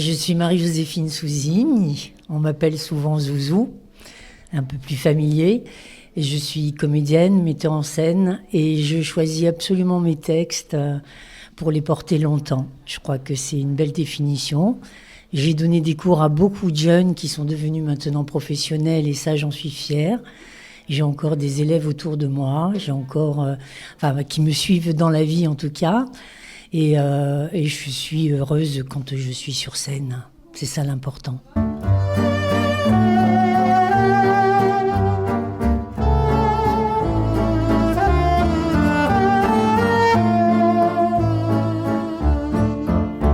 je suis Marie-Joséphine Souzini, on m'appelle souvent Zouzou, un peu plus familier. Et je suis comédienne, metteur en scène et je choisis absolument mes textes pour les porter longtemps. Je crois que c'est une belle définition. J'ai donné des cours à beaucoup de jeunes qui sont devenus maintenant professionnels et ça, j'en suis fière. J'ai encore des élèves autour de moi, j'ai encore, qui me suivent dans la vie en tout cas. Et je suis heureuse quand je suis sur scène. C'est ça l'important.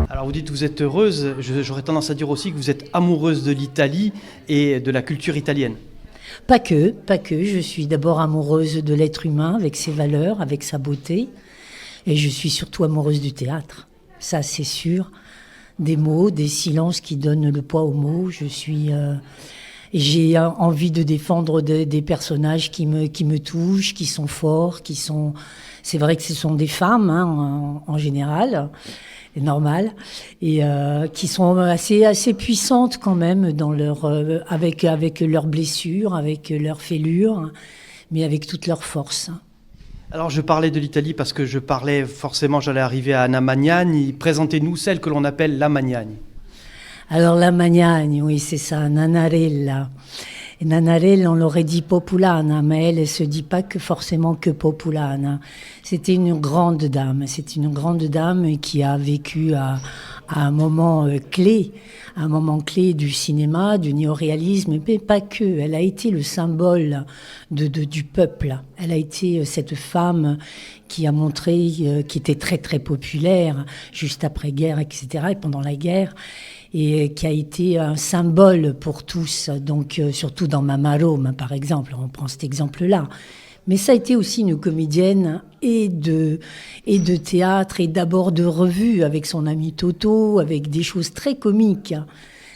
Alors vous dites que vous êtes heureuse, j'aurais tendance à dire aussi que vous êtes amoureuse de l'Italie et de la culture italienne. Pas que. Je suis d'abord amoureuse de l'être humain avec ses valeurs, avec sa beauté. Et je suis surtout amoureuse du théâtre. Ça, c'est sûr. Des mots, des silences qui donnent le poids aux mots. J'ai envie de défendre des personnages qui me touchent, qui sont forts, c'est vrai que ce sont des femmes, hein, en général. C'est normal, et qui sont assez puissantes quand même dans avec leurs blessures, avec leurs fêlures, mais avec toute leur force. Alors je parlais de l'Italie parce que j'allais arriver à Anna Magnani. Présentez-nous celle que l'on appelle la Magnani. Alors la Magnani, oui c'est ça, Nanarella. Et Nanarella, on l'aurait dit Populana, mais elle se dit pas forcément que Populana. C'était une grande dame. C'est une grande dame qui a vécu à un moment clé du cinéma, du néoréalisme, mais pas que. Elle a été le symbole du peuple. Elle a été cette femme qui a montré, qui était très très populaire juste après-guerre, etc. et pendant la guerre. Et qui a été un symbole pour tous, donc surtout dans Mamma Roma, par exemple, on prend cet exemple-là. Mais ça a été aussi une comédienne et de théâtre et d'abord de revue avec son ami Toto, avec des choses très comiques.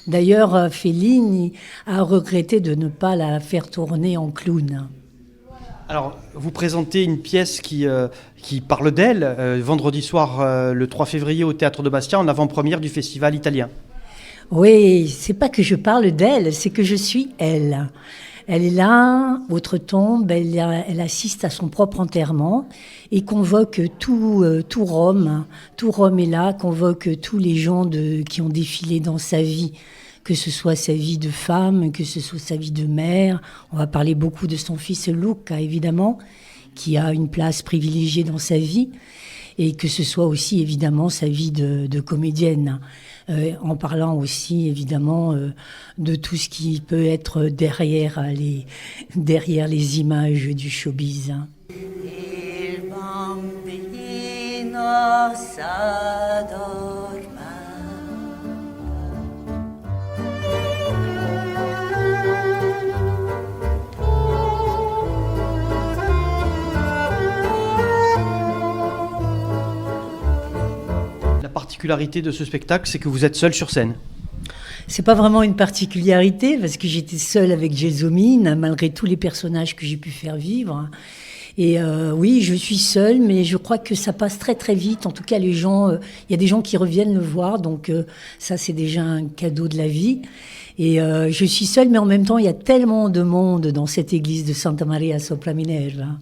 D'ailleurs, Fellini a regretté de ne pas la faire tourner en clown. Alors, vous présentez une pièce qui parle d'elle, vendredi soir, le 3 février, au Théâtre de Bastia, en avant-première du Festival italien. Oui, c'est pas que je parle d'elle, c'est que je suis elle. Elle est là, outre-tombe, elle assiste à son propre enterrement et convoque tout Rome. Tout Rome est là, convoque tous les gens qui ont défilé dans sa vie, que ce soit sa vie de femme, que ce soit sa vie de mère. On va parler beaucoup de son fils Luca, évidemment, qui a une place privilégiée dans sa vie. Et que ce soit aussi évidemment sa vie de comédienne, en parlant aussi évidemment de tout ce qui peut être derrière les images du showbiz. Il bambino s'addormenta. La particularité de ce spectacle, c'est que vous êtes seul sur scène. C'est pas vraiment une particularité parce que j'étais seule avec Gelsomine, malgré tous les personnages que j'ai pu faire vivre. Et oui, je suis seule, mais je crois que ça passe très très vite. En tout cas, il y a des gens qui reviennent le voir, donc ça c'est déjà un cadeau de la vie. Et je suis seule, mais en même temps, il y a tellement de monde dans cette église de Santa Maria sopra Minerva.